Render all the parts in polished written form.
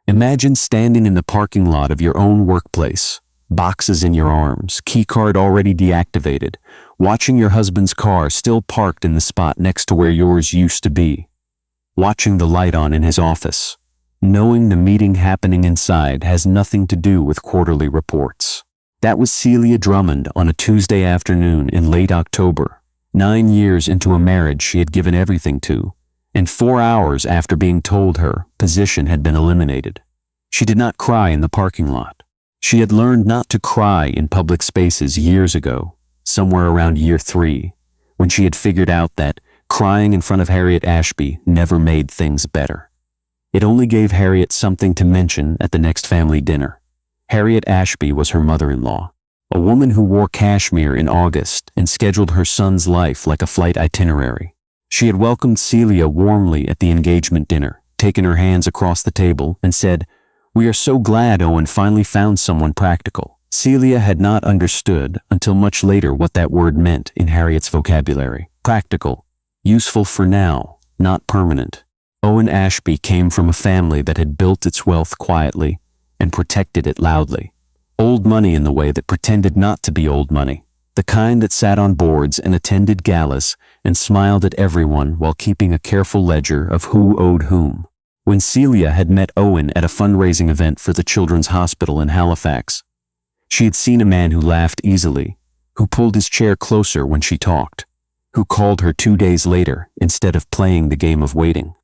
Imagine standing in the parking lot of your own workplace, boxes in your arms, keycard already deactivated, watching your husband's car still parked in the spot next to where yours used to be, watching the light on in his office, knowing the meeting happening inside has nothing to do with quarterly reports. That was Celia Drummond on a Tuesday afternoon in late October, 9 years into a marriage she had given everything to, and 4 hours after being told her position had been eliminated. She did not cry in the parking lot. She had learned not to cry in public spaces years ago, somewhere around year 3, when she had figured out that crying in front of Harriet Ashby never made things better. It only gave Harriet something to mention at the next family dinner. Harriet Ashby was her mother-in-law, a woman who wore cashmere in August and scheduled her son's life like a flight itinerary. She had welcomed Celia warmly at the engagement dinner, taken her hands across the table, and said, "We are so glad Owen finally found someone practical." Celia had not understood until much later what that word meant in Harriet's vocabulary. Practical, useful for now, not permanent. Owen Ashby came from a family that had built its wealth quietly and protected it loudly. Old money in the way that pretended not to be old money, the kind that sat on boards and attended galas and smiled at everyone while keeping a careful ledger of who owed whom. When Celia had met Owen at a fundraising event for the Children's Hospital in Halifax, she had seen a man who laughed easily, who pulled his chair closer when she talked, who called her 2 days later instead of playing the game of waiting.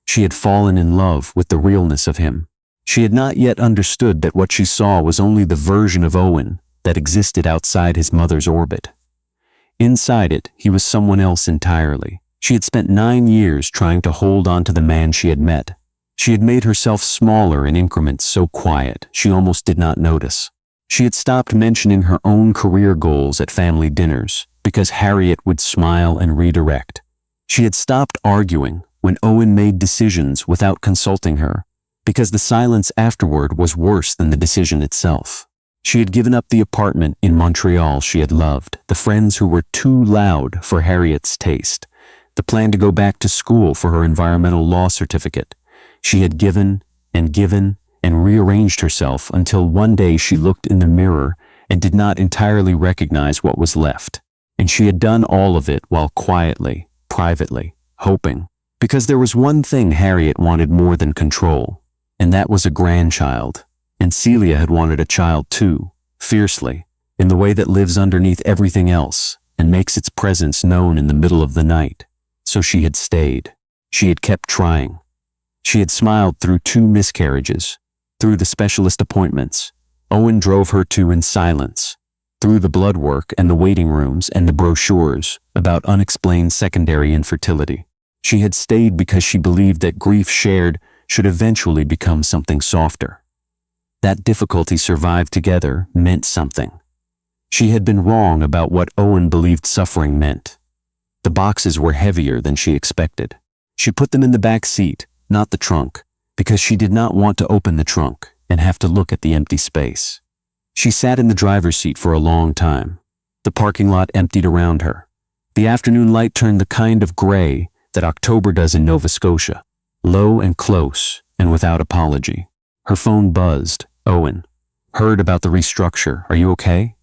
She had fallen in love with the realness of him. She had not yet understood that what she saw was only the version of Owen that existed outside his mother's orbit. Inside it, he was someone else entirely. She had spent 9 years trying to hold on to the man she had met. She had made herself smaller in increments so quiet she almost did not notice. She had stopped mentioning her own career goals at family dinners because Harriet would smile and redirect. She had stopped arguing when Owen made decisions without consulting her, because the silence afterward was worse than the decision itself. She had given up the apartment in Montreal she had loved, the friends who were too loud for Harriet's taste, the plan to go back to school for her environmental law certificate. She had given and rearranged herself until one day she looked in the mirror and did not entirely recognize what was left. And she had done all of it while quietly, privately, hoping. Because there was one thing Harriet wanted more than control, and that was a grandchild. And Celia had wanted a child too, fiercely, in the way that lives underneath everything else and makes its presence known in the middle of the night. So she had stayed. She had kept trying. She had smiled through 2 miscarriages, through the specialist appointments Owen drove her to in silence, through the blood work and the waiting rooms and the brochures about unexplained secondary infertility. She had stayed because she believed that grief shared should eventually become something softer. That difficulty survived together meant something. She had been wrong about what Owen believed suffering meant. The boxes were heavier than she expected. She put them in the back seat, not the trunk, because she did not want to open the trunk and have to look at the empty space. She sat in the driver's seat for a long time. The parking lot emptied around her. The afternoon light turned the kind of gray that October does in Nova Scotia, low and close and without apology. Her phone buzzed. Owen. Heard about the restructure. Are you okay?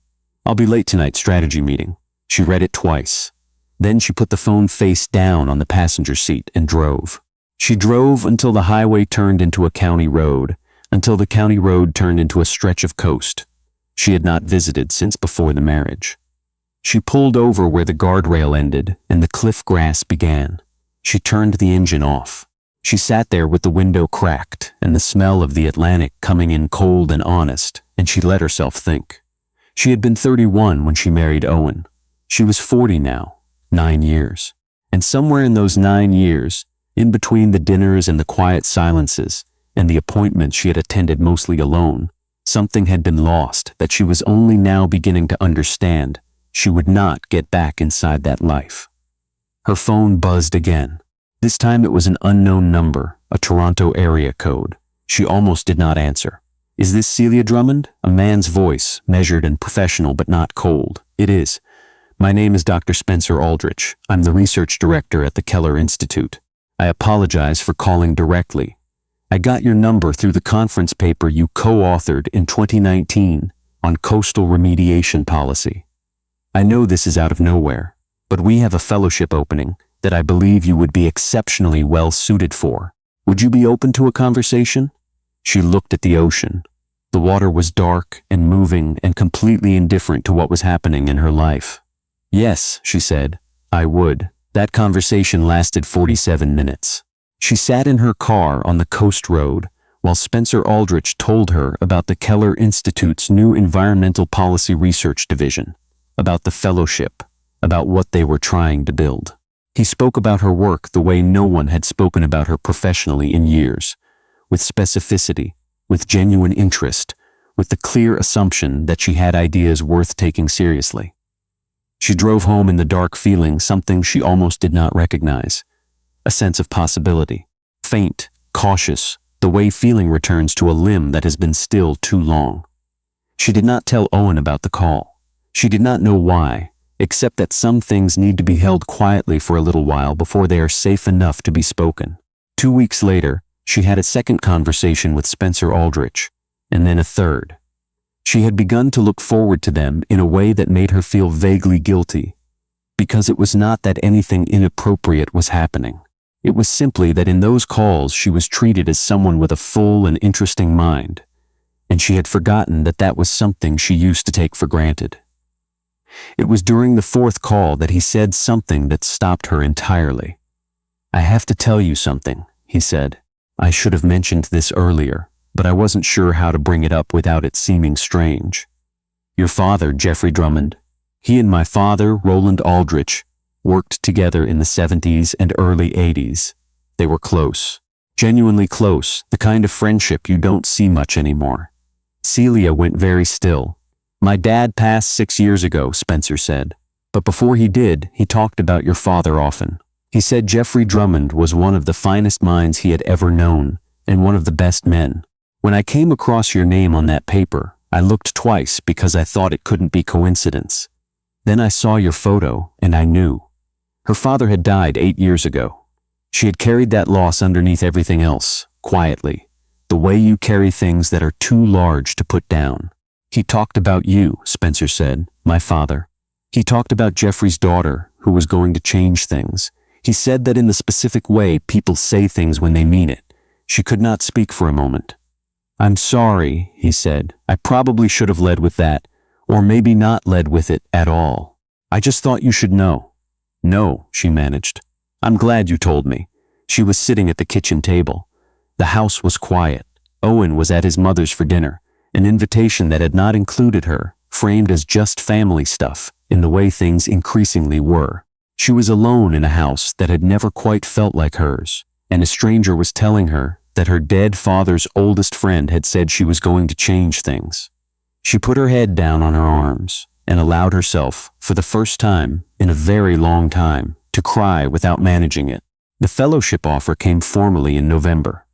I'll be late tonight, strategy meeting. She read it twice. Then she put the phone face down on the passenger seat and drove. She drove until the highway turned into a county road, until the county road turned into a stretch of coast she had not visited since before the marriage. She pulled over where the guardrail ended and the cliff grass began. She turned the engine off. She sat there with the window cracked and the smell of the Atlantic coming in cold and honest, and she let herself think. She had been 31 when she married Owen. She was 40 now, 9 years. And somewhere in those 9 years, in between the dinners and the quiet silences and the appointments she had attended mostly alone, something had been lost that she was only now beginning to understand. She would not get back inside that life. Her phone buzzed again. This time it was an unknown number, a Toronto area code. She almost did not answer. Is this Celia Drummond? A man's voice, measured and professional but not cold. It is. My name is Dr. Spencer Aldrich. I'm the research director at the Keller Institute. I apologize for calling directly. I got your number through the conference paper you co-authored in 2019 on coastal remediation policy. I know this is out of nowhere, but we have a fellowship opening that I believe you would be exceptionally well suited for. Would you be open to a conversation? She looked at the ocean. The water was dark and moving and completely indifferent to what was happening in her life. Yes, she said, I would. That conversation lasted 47 minutes. She sat in her car on the coast road while Spencer Aldrich told her about the Keller Institute's new Environmental Policy Research Division, about the fellowship, about what they were trying to build. He spoke about her work the way no one had spoken about her professionally in years, with specificity, with genuine interest, with the clear assumption that she had ideas worth taking seriously. She drove home in the dark feeling something she almost did not recognize, a sense of possibility, faint, cautious, the way feeling returns to a limb that has been still too long. She did not tell Owen about the call. She did not know why, except that some things need to be held quietly for a little while before they are safe enough to be spoken. 2 weeks later, she had a second conversation with Spencer Aldrich, and then a third. She had begun to look forward to them in a way that made her feel vaguely guilty, because it was not that anything inappropriate was happening. It was simply that in those calls she was treated as someone with a full and interesting mind, and she had forgotten that that was something she used to take for granted. It was during the fourth call that he said something that stopped her entirely. I have to tell you something, he said. I should have mentioned this earlier, but I wasn't sure how to bring it up without it seeming strange. Your father, Jeffrey Drummond, he and my father, Roland Aldrich, worked together in the 70s and early 80s. They were close, genuinely close, the kind of friendship you don't see much anymore. Celia went very still. My dad passed 6 years ago, Spencer said. But before he did, he talked about your father often. He said Jeffrey Drummond was one of the finest minds he had ever known, and one of the best men. When I came across your name on that paper, I looked twice because I thought it couldn't be coincidence. Then I saw your photo, and I knew. Her father had died 8 years ago. She had carried that loss underneath everything else, quietly, the way you carry things that are too large to put down. He talked about you, Spencer said, my father. He talked about Jeffrey's daughter, who was going to change things. He said that in the specific way people say things when they mean it. She could not speak for a moment. I'm sorry, he said. I probably should have led with that, or maybe not led with it at all. I just thought you should know. No, she managed. I'm glad you told me. She was sitting at the kitchen table. The house was quiet. Owen was at his mother's for dinner, an invitation that had not included her, framed as just family stuff, in the way things increasingly were. She was alone in a house that had never quite felt like hers, and a stranger was telling her that her dead father's oldest friend had said she was going to change things. She put her head down on her arms and allowed herself, for the first time in a very long time, to cry without managing it. The fellowship offer came formally in November.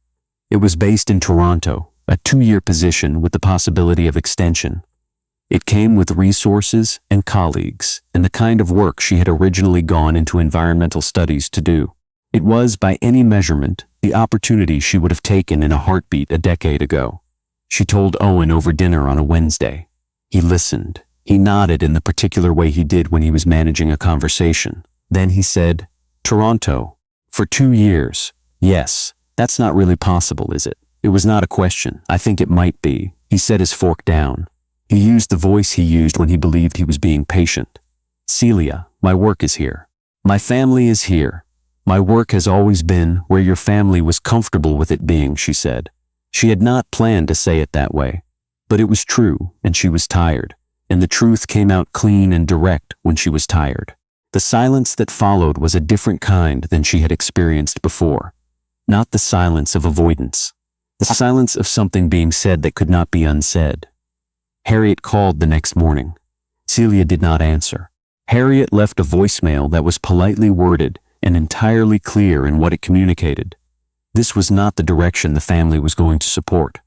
It was based in Toronto, a 2-year position with the possibility of extension. It came with resources and colleagues and the kind of work she had originally gone into environmental studies to do. It was, by any measurement, the opportunity she would have taken in a heartbeat a decade ago. She told Owen over dinner on a Wednesday. He listened. He nodded in the particular way he did when he was managing a conversation. Then he said, Toronto. For 2 years. Yes, that's not really possible, is it? It was not a question. I think it might be. He set his fork down. He used the voice he used when he believed he was being patient. Celia, my work is here. My family is here. My work has always been where your family was comfortable with it being, she said. She had not planned to say it that way. But it was true, and she was tired. And the truth came out clean and direct when she was tired. The silence that followed was a different kind than she had experienced before. Not the silence of avoidance. The silence of something being said that could not be unsaid. Harriet called the next morning. Celia did not answer. Harriet left a voicemail that was politely worded and entirely clear in what it communicated. This was not the direction the family was going to support.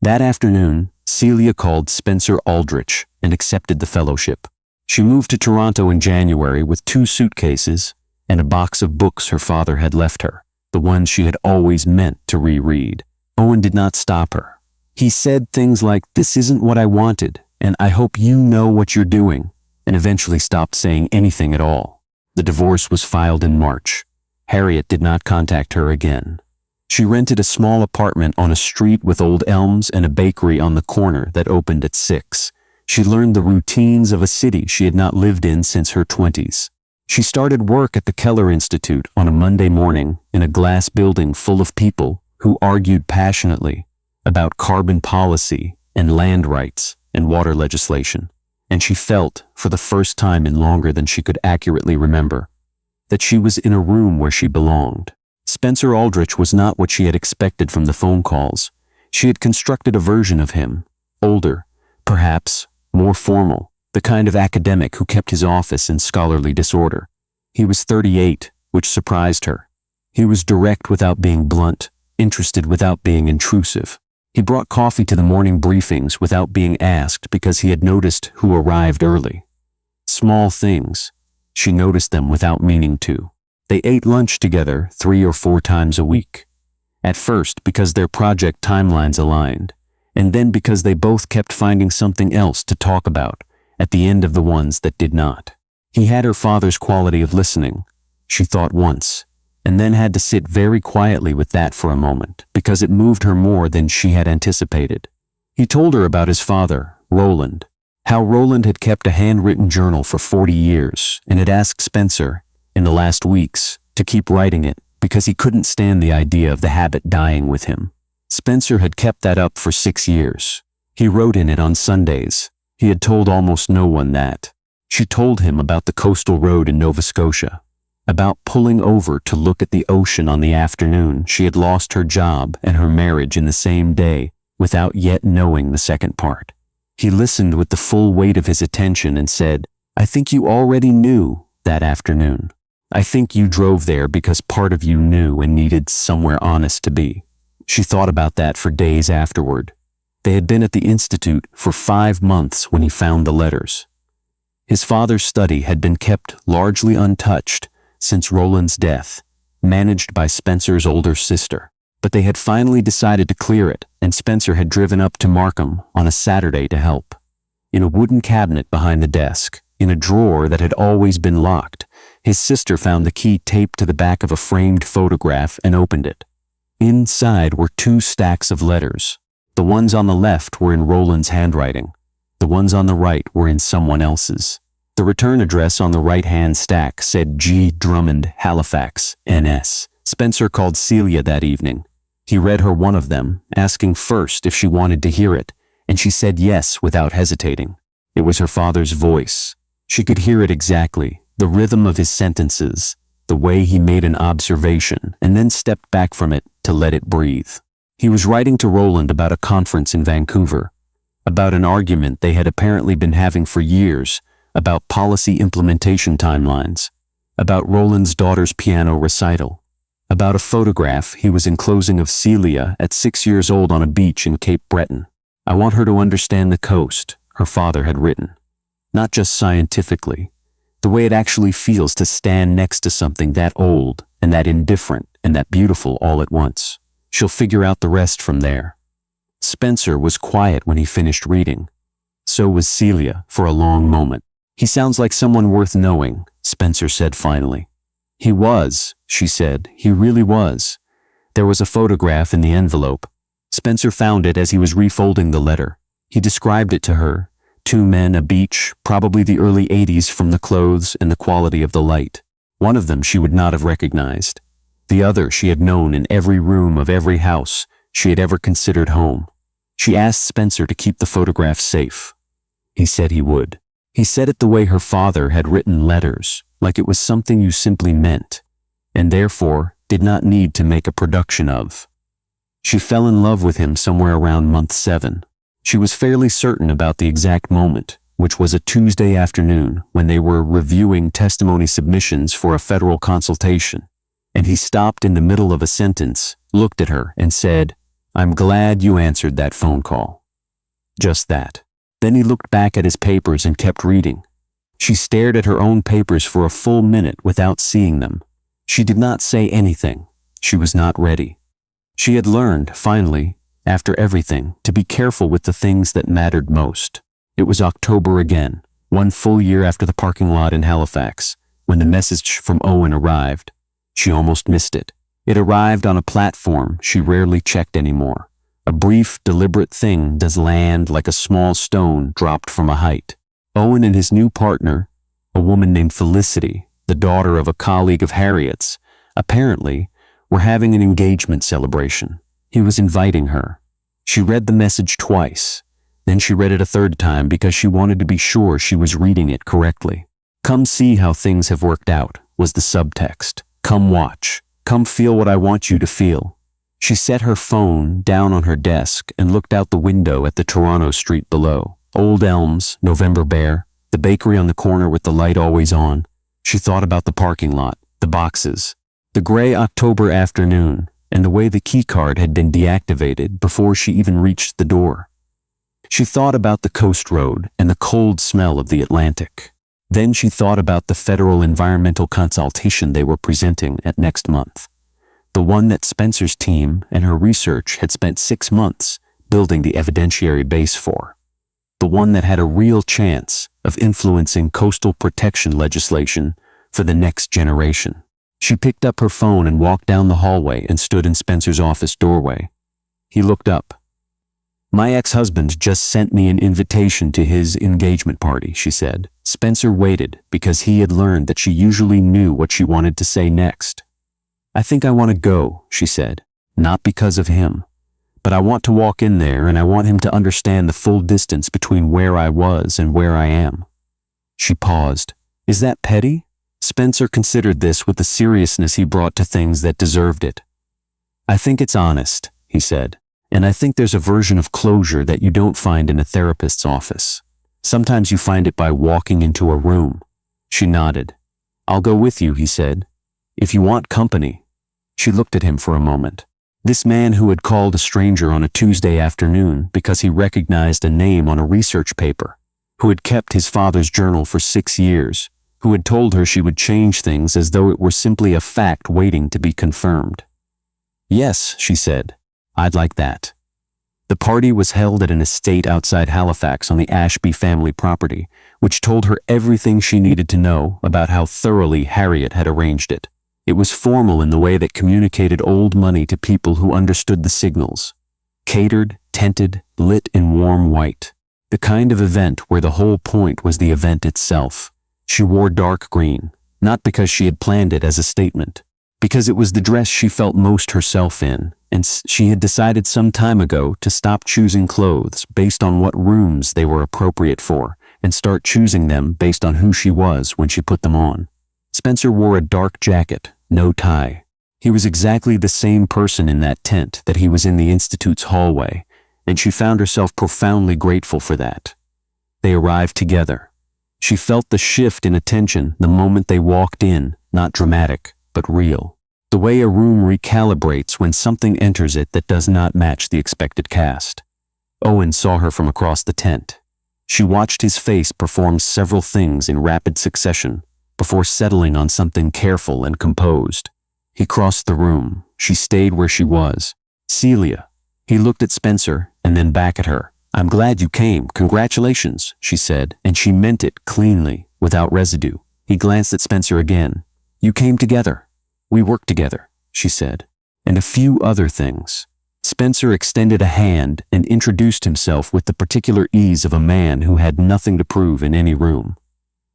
That afternoon, Celia called Spencer Aldrich and accepted the fellowship. She moved to Toronto in January with 2 suitcases and a box of books her father had left her, the ones she had always meant to reread. Owen did not stop her. He said things like, "This isn't what I wanted, and I hope you know what you're doing," and eventually stopped saying anything at all. The divorce was filed in March. Harriet did not contact her again. She rented a small apartment on a street with old elms and a bakery on the corner that opened at 6. She learned the routines of a city she had not lived in since her 20s. She started work at the Keller Institute on a Monday morning in a glass building full of people who argued passionately about carbon policy and land rights and water legislation. And she felt, for the first time in longer than she could accurately remember, that she was in a room where she belonged. Spencer Aldrich was not what she had expected from the phone calls. She had constructed a version of him, older, perhaps more formal, the kind of academic who kept his office in scholarly disorder. He was 38, which surprised her. He was direct without being blunt, interested without being intrusive. He brought coffee to the morning briefings without being asked because he had noticed who arrived early. Small things. She noticed them without meaning to. They ate lunch together 3 or 4 times a week. At first because their project timelines aligned, and then because they both kept finding something else to talk about at the end of the ones that did not. He had her father's quality of listening, she thought once, and then had to sit very quietly with that for a moment because it moved her more than she had anticipated. He told her about his father, Roland, how Roland had kept a handwritten journal for 40 years and had asked Spencer, in the last weeks, to keep writing it because he couldn't stand the idea of the habit dying with him. Spencer had kept that up for 6 years. He wrote in it on Sundays. He had told almost no one that. She told him about the coastal road in Nova Scotia, about pulling over to look at the ocean on the afternoon she had lost her job and her marriage in the same day without yet knowing the second part. He listened with the full weight of his attention and said, "I think you already knew that afternoon. I think you drove there because part of you knew and needed somewhere honest to be." She thought about that for days afterward. They had been at the Institute for 5 months when he found the letters. His father's study had been kept largely untouched since Roland's death, managed by Spencer's older sister. But they had finally decided to clear it, and Spencer had driven up to Markham on a Saturday to help. In a wooden cabinet behind the desk, in a drawer that had always been locked, his sister found the key taped to the back of a framed photograph and opened it. Inside were 2 stacks of letters. The ones on the left were in Roland's handwriting. The ones on the right were in someone else's. The return address on the right-hand stack said G. Drummond, Halifax, NS. Spencer called Celia that evening. He read her one of them, asking first if she wanted to hear it, and she said yes without hesitating. It was her father's voice. She could hear it exactly, the rhythm of his sentences, the way he made an observation and then stepped back from it to let it breathe. He was writing to Roland about a conference in Vancouver, about an argument they had apparently been having for years, about policy implementation timelines, about Roland's daughter's piano recital, about a photograph he was enclosing of Celia at 6 years old on a beach in Cape Breton. "I want her to understand the coast," her father had written. Not just scientifically, the way it actually feels to stand next to something that old and that indifferent and that beautiful all at once. She'll figure out the rest from there. Spencer was quiet when he finished reading. So was Celia for a long moment. "He sounds like someone worth knowing," Spencer said finally. "He was," she said. "He really was." There was a photograph in the envelope. Spencer found it as he was refolding the letter. He described it to her. 2 men, a beach, probably the early 80s from the clothes and the quality of the light. One of them she would not have recognized. The other she had known in every room of every house she had ever considered home. She asked Spencer to keep the photograph safe. He said he would. He said it the way her father had written letters, like it was something you simply meant, and therefore did not need to make a production of. She fell in love with him somewhere around month 7. She was fairly certain about the exact moment, which was a Tuesday afternoon when they were reviewing testimony submissions for a federal consultation, and he stopped in the middle of a sentence, looked at her, and said, "I'm glad you answered that phone call." Just that. Then he looked back at his papers and kept reading. She stared at her own papers for a full minute without seeing them. She did not say anything. She was not ready. She had learned, finally, after everything, to be careful with the things that mattered most. It was October again, 1 full year after the parking lot in Halifax, when the message from Owen arrived. She almost missed it. It arrived on a platform she rarely checked anymore. A brief, deliberate thing does land like a small stone dropped from a height. Owen and his new partner, a woman named Felicity, the daughter of a colleague of Harriet's, apparently, were having an engagement celebration. He was inviting her. She read the message twice. Then she read it a third time because she wanted to be sure she was reading it correctly. "Come see how things have worked out," was the subtext. "Come watch. Come feel what I want you to feel." She set her phone down on her desk and looked out the window at the Toronto street below. Old elms, November bare, the bakery on the corner with the light always on. She thought about the parking lot, the boxes, the gray October afternoon, and the way the keycard had been deactivated before she even reached the door. She thought about the coast road and the cold smell of the Atlantic. Then she thought about the federal environmental consultation they were presenting at next month. The one that Spencer's team and her research had spent 6 months building the evidentiary base for. The one that had a real chance of influencing coastal protection legislation for the next generation. She picked up her phone and walked down the hallway and stood in Spencer's office doorway. He looked up. "My ex-husband just sent me an invitation to his engagement party," she said. Spencer waited because he had learned that she usually knew what she wanted to say next. "I think I want to go," she said. "Not because of him. But I want to walk in there and I want him to understand the full distance between where I was and where I am." She paused. "Is that petty?" Spencer considered this with the seriousness he brought to things that deserved it. "I think it's honest," he said. "And I think there's a version of closure that you don't find in a therapist's office. Sometimes you find it by walking into a room." She nodded. "I'll go with you," he said. "If you want company." She looked at him for a moment. This man who had called a stranger on a Tuesday afternoon because he recognized a name on a research paper, who had kept his father's journal for 6 years, who had told her she would change things as though it were simply a fact waiting to be confirmed. "Yes," she said. "I'd like that." The party was held at an estate outside Halifax on the Ashby family property, which told her everything she needed to know about how thoroughly Harriet had arranged it. It was formal in the way that communicated old money to people who understood the signals. Catered, tented, lit in warm white. The kind of event where the whole point was the event itself. She wore dark green, not because she had planned it as a statement, because it was the dress she felt most herself in, and she had decided some time ago to stop choosing clothes based on what rooms they were appropriate for, and start choosing them based on who she was when she put them on. Spencer wore a dark jacket, no tie. He was exactly the same person in that tent that he was in the Institute's hallway, and she found herself profoundly grateful for that. They arrived together. She felt the shift in attention the moment they walked in, not dramatic, but real. The way a room recalibrates when something enters it that does not match the expected cast. Owen saw her from across the tent. She watched his face perform several things in rapid succession before settling on something careful and composed. He crossed the room. She stayed where she was. "Celia." He looked at Spencer and then back at her. "I'm glad you came. Congratulations," she said, and she meant it cleanly, without residue. He glanced at Spencer again. "You came together. We worked together," she said, "and a few other things." Spencer extended a hand and introduced himself with the particular ease of a man who had nothing to prove in any room.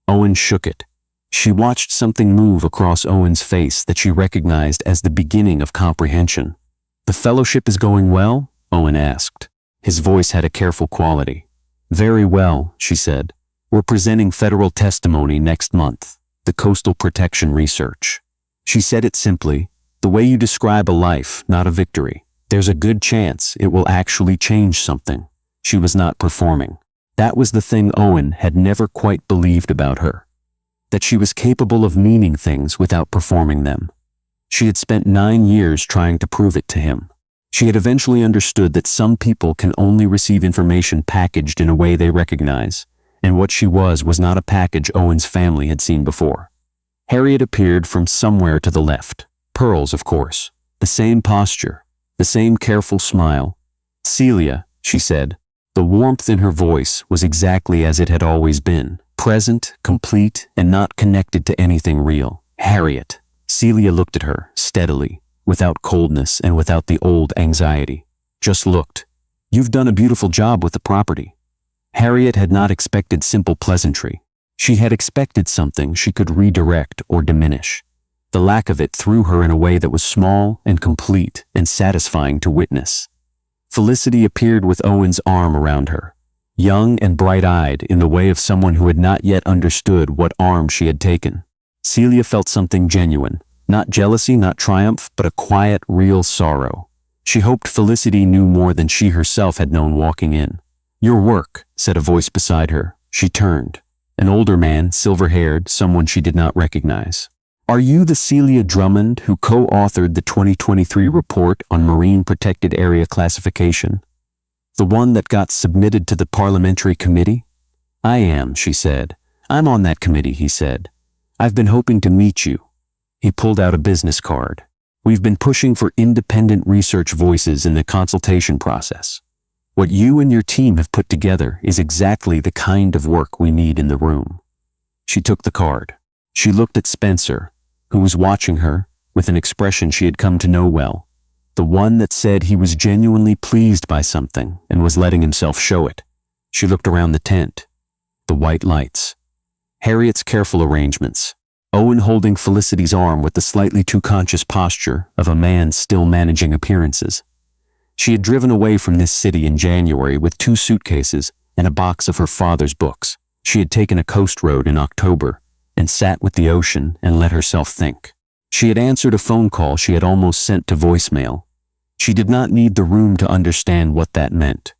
Owen shook it. She watched something move across Owen's face that she recognized as the beginning of comprehension. "The fellowship is going well?" Owen asked. His voice had a careful quality. "Very well," she said. "We're presenting federal testimony next month, the coastal protection research." She said it simply, the way you describe a life, not a victory. There's a good chance it will actually change something. She was not performing. That was the thing Owen had never quite believed about her. That she was capable of meaning things without performing them. She had spent 9 years trying to prove it to him. She had eventually understood that some people can only receive information packaged in a way they recognize, and what she was not a package Owen's family had seen before. Harriet appeared from somewhere to the left. Pearls, of course. The same posture. the same careful smile. "Celia," she said. The warmth in her voice was exactly as it had always been, present, complete, and not connected to anything real. "Harriet." Celia looked at her, steadily, without coldness and without the old anxiety. Just looked. "You've done a beautiful job with the property." Harriet had not expected simple pleasantry. She had expected something she could redirect or diminish. The lack of it threw her in a way that was small and complete and satisfying to witness. Felicity appeared with Owen's arm around her, young and bright-eyed in the way of someone who had not yet understood what arm she had taken. Celia felt something genuine, not jealousy, not triumph, but a quiet, real sorrow. She hoped Felicity knew more than she herself had known walking in. "Your work," said a voice beside her. She turned. An older man, silver-haired, someone she did not recognize. "Are you the Celia Drummond who co-authored the 2023 report on Marine Protected Area Classification? The one that got submitted to the parliamentary committee?" "I am," she said. "I'm on that committee," he said. "I've been hoping to meet you." He pulled out a business card. "We've been pushing for independent research voices in the consultation process. What you and your team have put together is exactly the kind of work we need in the room." She took the card. She looked at Spencer, who was watching her with an expression she had come to know well, the one that said he was genuinely pleased by something and was letting himself show it. She looked around the tent, the white lights, Harriet's careful arrangements, Owen holding Felicity's arm with the slightly too conscious posture of a man still managing appearances. She had driven away from this city in January with 2 suitcases and a box of her father's books. She had taken a coast road in October and sat with the ocean and let herself think. She had answered a phone call she had almost sent to voicemail. She did not need the room to understand what that meant.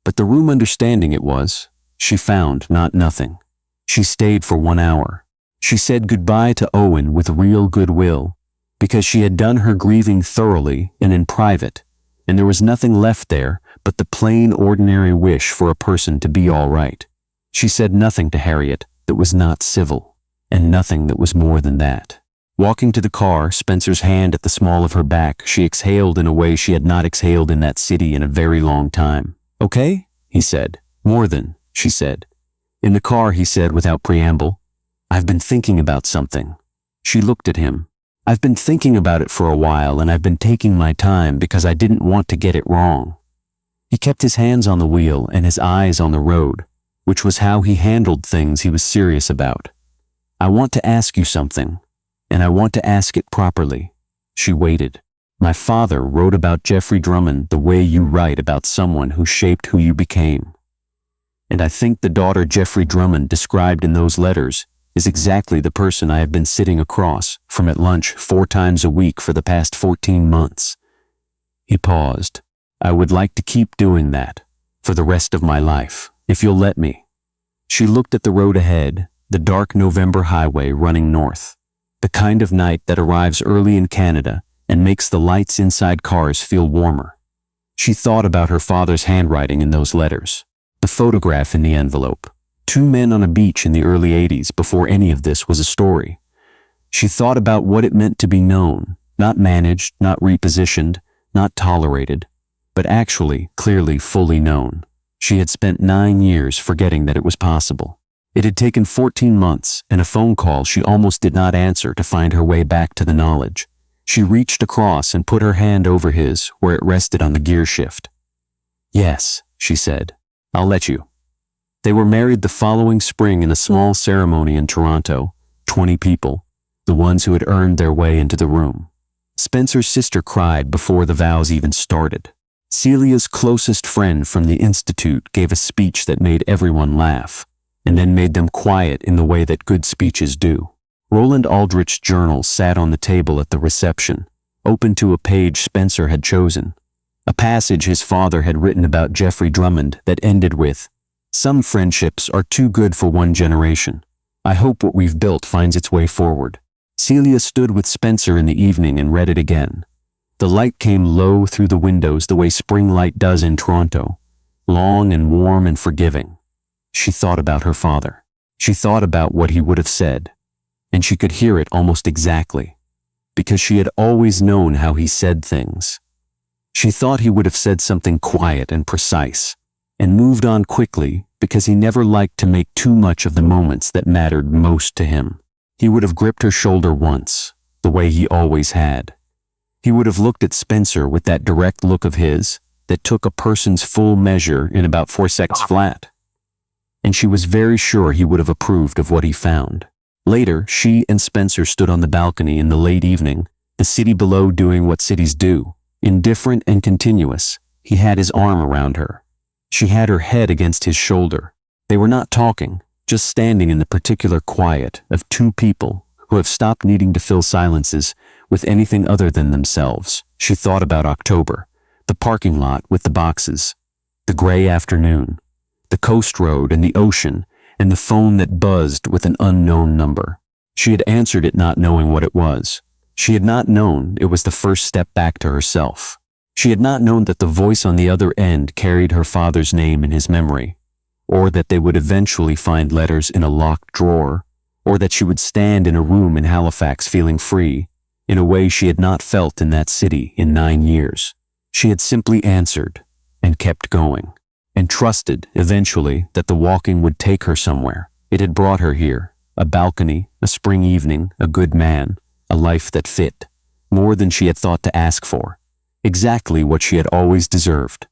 But the room understanding it was, she found not nothing. She stayed for 1 hour. She said goodbye to Owen with real goodwill, because she had done her grieving thoroughly and in private, and there was nothing left there but the plain ordinary wish for a person to be all right. She said nothing to Harriet that was not civil, and nothing that was more than that. Walking to the car, Spencer's hand at the small of her back, she exhaled in a way she had not exhaled in that city in a very long time. "Okay?" he said. "More than," she said. In the car, he said without preamble, "I've been thinking about something." She looked at him. "I've been thinking about it for a while, and I've been taking my time because I didn't want to get it wrong." He kept his hands on the wheel and his eyes on the road, which was how he handled things he was serious about. "I want to ask you something, and I want to ask it properly." She waited. "My father wrote about Jeffrey Drummond the way you write about someone who shaped who you became. And I think the daughter Jeffrey Drummond described in those letters is exactly the person I have been sitting across from at lunch 4 times a week for the past 14 months. He paused. "I would like to keep doing that for the rest of my life, if you'll let me." She looked at the road ahead, the dark November highway running north, the kind of night that arrives early in Canada and makes the lights inside cars feel warmer. She thought about her father's handwriting in those letters, the photograph in the envelope, 2 men on a beach in the early 80s before any of this was a story. She thought about what it meant to be known, not managed, not repositioned, not tolerated, but actually, clearly, fully known. She had spent 9 years forgetting that it was possible. It had taken 14 months and a phone call she almost did not answer to find her way back to the knowledge. She reached across and put her hand over his where it rested on the gear shift. "Yes," she said. "I'll let you." They were married the following spring in a small ceremony in Toronto, 20 people, the ones who had earned their way into the room. Spencer's sister cried before the vows even started. Celia's closest friend from the Institute gave a speech that made everyone laugh, and then made them quiet in the way that good speeches do. Roland Aldrich's journal sat on the table at the reception, open to a page Spencer had chosen, a passage his father had written about Jeffrey Drummond that ended with, "Some friendships are too good for one generation. I hope what we've built finds its way forward." Celia stood with Spencer in the evening and read it again. The light came low through the windows the way spring light does in Toronto, long and warm and forgiving. She thought about her father. She thought about what he would have said, and she could hear it almost exactly, because she had always known how he said things. She thought he would have said something quiet and precise, and moved on quickly because he never liked to make too much of the moments that mattered most to him. He would have gripped her shoulder once, the way he always had. He would have looked at Spencer with that direct look of his that took a person's full measure in about 4 seconds flat. And she was very sure he would have approved of what he found. Later, she and Spencer stood on the balcony in the late evening, the city below doing what cities do. Indifferent and continuous, he had his arm around her. She had her head against his shoulder. They were not talking, just standing in the particular quiet of two people who have stopped needing to fill silences with anything other than themselves. She thought about October, the parking lot with the boxes, the gray afternoon, the coast road and the ocean, and the phone that buzzed with an unknown number. She had answered it not knowing what it was. She had not known it was the first step back to herself. She had not known that the voice on the other end carried her father's name in his memory, or that they would eventually find letters in a locked drawer, or that she would stand in a room in Halifax feeling free, in a way she had not felt in that city in 9 years. She had simply answered and kept going, and trusted, eventually, that the walking would take her somewhere. It had brought her here, a balcony, a spring evening, a good man, a life that fit, more than she had thought to ask for, exactly what she had always deserved.